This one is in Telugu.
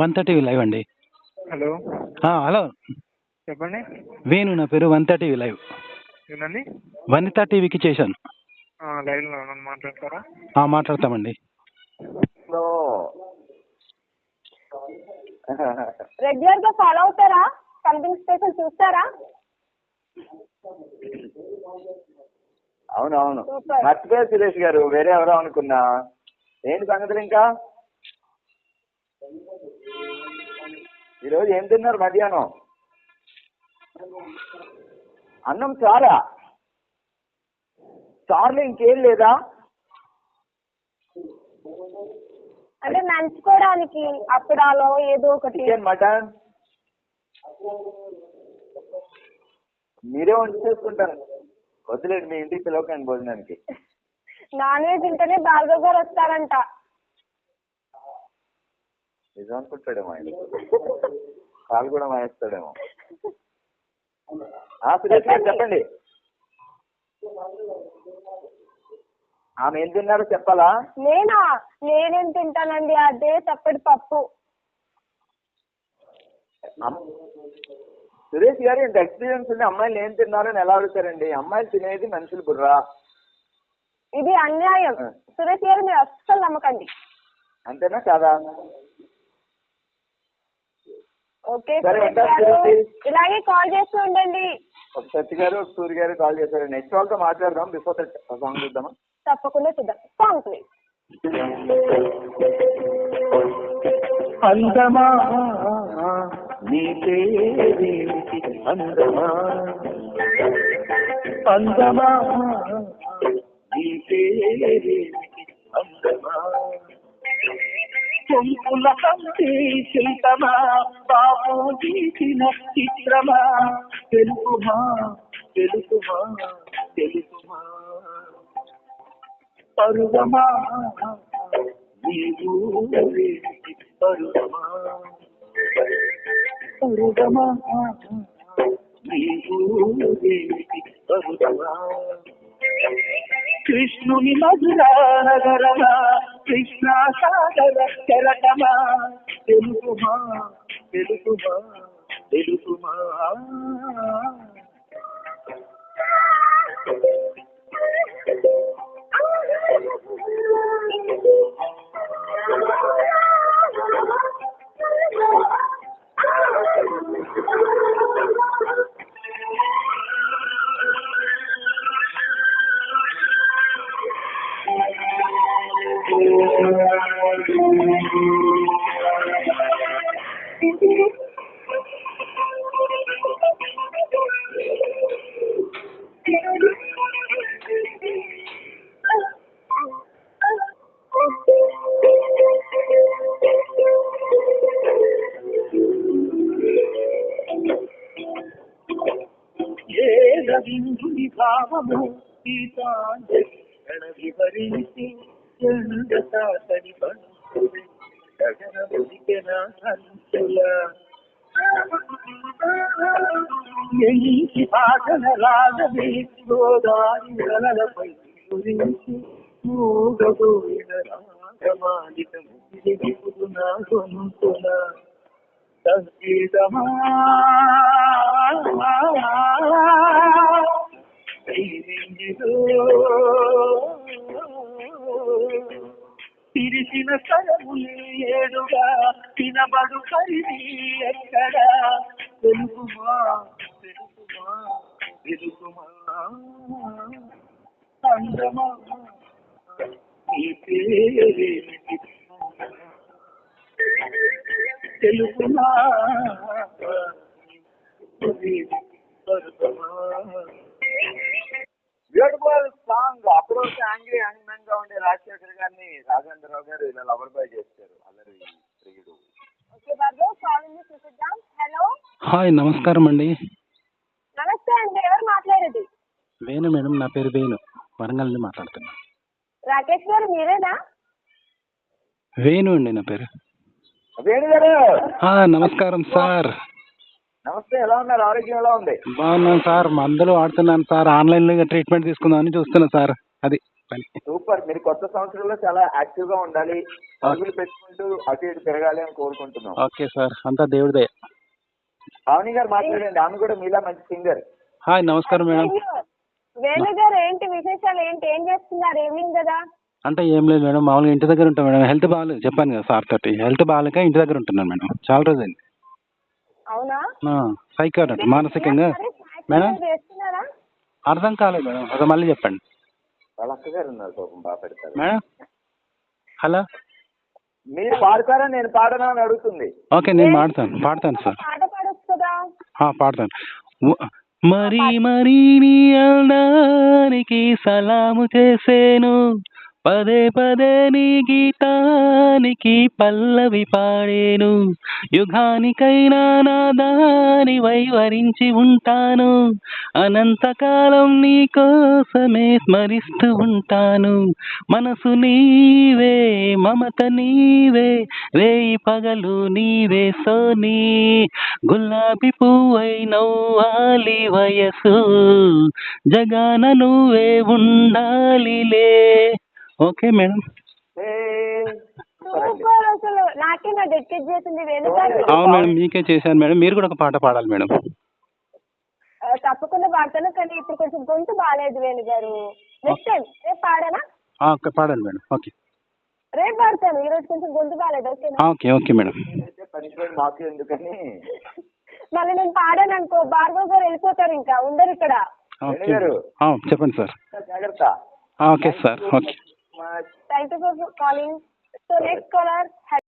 వనిత టీవీ లైవ్ అండి. హలో హలో చెప్పండి. వేణు, నా పేరు వనిత టీవీ లైవ్. ఏంటండి? వనిత టీవీకి చేశాను. లైవ్లో మాట్లాడతారా? మాట్లాడతామండి. రెగ్యులర్ గా ఫాలో అవుతారా? సంథింగ్ స్పెషల్ చూస్తారా? అవునవును, మర్చిపోయారు సురేష్ గారు, వేరే ఎవరో అనుకున్నా. ఏంటి సంగతులు? ఇంకా ఈరోజు ఏం తిన్నారు మధ్యాహ్నం? అన్నం చారా? చారులో ఇంకేం లేదా? అంటే నంచుకోవడానికి అప్పడాలో ఏదో ఒకటి. చికెన్, మటన్ మీరే వండి చేసుకుంటారు. వదిలేదు, మీ ఇంటికి పిలవకండి భోజనానికి. నాన్ వెజ్ తింటేనే భార్గవ్ గారు వస్తారంట. నిజం అనుకుంటాడేమో ఆయన, కాలు కూడా మానేస్తాడేమో. సురేష్ గారు చెప్పండి, ఆమె ఏం తిన్నారో చెప్పాలా? నేనేం తింటానండి, అదే తప్పటి పప్పు. సురేష్ గారు ఇంత ఎక్స్పీరియన్స్ ఉంది, అమ్మాయిలు ఏం తిన్నారని ఎలా అడుగుతారండి? అమ్మాయిలు తినేది మనుషులు బుర్రా. ఇది అన్యాయం. సురేష్ గారు మీరు అస్సలు నమ్మకండి. అంతేనా కాదా? ఓకే సురేష్ గారు, ఇలాగే కాల్ చేస్తూ ఉండండి. ఒక సత్య గారు, ఒక సూర్య గారు కాల్ చేశారు. నెక్స్ట్ వాళ్ళతో మాట్లాడదాం. బిఫోర్ దట్ సాంగ్ చూద్దామా? తప్పకుండా చూద్దాం. Song please. అందమా నీ పేరేమిటి? అందమా అందమా నీ పేరేమిటి? అందమా చెంపుల కంటే శిల్పమా, బాబు గీసిన చిత్రమా, తెలుగుమా తెలుగుమా తెలుగుమా పరుగమా నీవు పరుగమా పరుగమా నీవు పరుగమా కృష్ణుని మధురానగరమా, కృష్ణా సాగర కెరటమా, తెలుగుమా తెలుగుమా తెలుగుమా రవీంద్రుని భావము గీతాంజలి వివరించి ఎండతాతని గగనముదికెన హంసుల ఎంచి పాటల రాగమే గోదారి నలలపై గురించి మూగబోయిన రాగమాలిక ముగిలిపుడు నా గొంతుల సంగీతమా తిరిసిన స్వరములే ఏడుగా తినబడు పరిధి ఎక్కడ? తెలుగుమా తెలుగుమా తెలుగుమా అందమా నీ పేరేమిటి? తెలుగుమా బ్యూటిఫుల్ సాంగ్. అప్పుడు యాంగ్రీ యంగ్ మ్యాన్ గా ఉండే రాజశేఖర్ గారిని రాజేంద్రరావు గారు ఇలా లవర్ బాయ్ చేస్తారు. అల్లరి ప్రియుడు. ఓకే భార్గవ్, కాల్ ఉంది చూపిద్దాం. హలో, హాయ్, నమస్కారం అండి. నమస్తే అండి. ఎవరు మాట్లాడేది? వేణు మేడం, నా పేరు వేణు, వరంగల్ నుండి మాట్లాడుతున్నా. రాకేష్ గారు మీరేనా? వేణు అండి నా పేరు. వేణు గారు నమస్కారం సార్. నమస్తే, ఎలా ఉన్నారు? ఆరోగ్యం ఎలా ఉంది? బాగున్నాను సార్, మందులు వాడుతున్నాను సార్. ఆన్లైన్లో ట్రీట్మెంట్ తీసుకుందామని చూస్తున్నా సార్. అది పని. సూపర్. మీరు కొత్త సంవత్సరంలో చాలా యాక్టివ్ గా ఉండాలి, పరుగులు పెట్టుకుంటూ అటు ఇటు తిరగాలి అని కోరుకుంటున్నాం. ఓకే సార్, అంతా దేవుడిదే. పావని గారు మాట్లాడండి, ఆమె కూడా మీలా మంచి సింగర్. హాయ్, నమస్కారం మేడం. వేణు గారు ఏంటి విశేషాలు, ఏంటి ఏం చేస్తున్నారు ఈవినింగ్ కదా? అంటే ఏం లేదు మేడం, మామూలుగా ఇంటి దగ్గర ఉంటాం మేడం. హెల్త్ బాగాలేదు, చెప్పాను కదా సార్ తోటి. హెల్త్ బాగాలేక ఇంటి దగ్గర ఉంటున్నాను మేడం, చాలా రోజులైంది. అవునా? సైకాట్ అంటే మానసికంగా. మేడం చేస్తున్నారా? అర్థం కాలేదు మేడం, ఒక మళ్ళీ చెప్పండి. వాళ్ళ అక్కగారు ఉన్నారు పాపం, బాగా పెడతారు. మేడం హలో, మీరు పాడతారా నేను పాడనా అని అడుగుతుంది. ఓకే నేను పాడతాను సార్. పాట పాడొచ్చు కదా? పాడతాను. మరీ మరీ నీ అందానికి సలాము చేసేను, పదే పదే నీ గీతానికి పల్లవి పాడేను, యుగానికైనా నా దాని వైవరించి ఉంటాను, అనంతకాలం నీ కోసమే స్మరిస్తూ ఉంటాను, మనసు నీవే మమత నీవే రేయి పగలు నీవే సోనీ, గులాబీ పువ్వై నవ్వాలి వయసు, జగాన నువ్వే ఉండాలిలే. Okay madam. సూపర్, అసలు నాకే నా డెడికేట్ చేసింది వేణు గారు. అవును మేడం, మీకే చేశాను మేడం. మీరు కూడా ఒక పాట పాడాలి మేడం. తప్పకుండా పాడతాను, కానీ ఇప్పుడు కొంచెం గొంతు బాగాలేదు వేణు గారు. నెక్స్ట్ టైం రేపు పాడానా? ఓకే పాడండి మేడం. ఓకే రేపు పాడతాను, ఈరోజు కొంచెం గొంతు బాగాలేదు. ఓకేనా? Okay madam. పనిష్మెంట్ మాకు ఎందుకని. మళ్ళీ నేను పాడాను అనుకో, భార్గవ్ గారు వెళ్ళిపోతారు, ఇంకా ఉండరు ఇక్కడ. ఓకే చెప్పండి సార్. జాగ్రత్త. Okay sir. Okay. Thank you for calling. So next caller.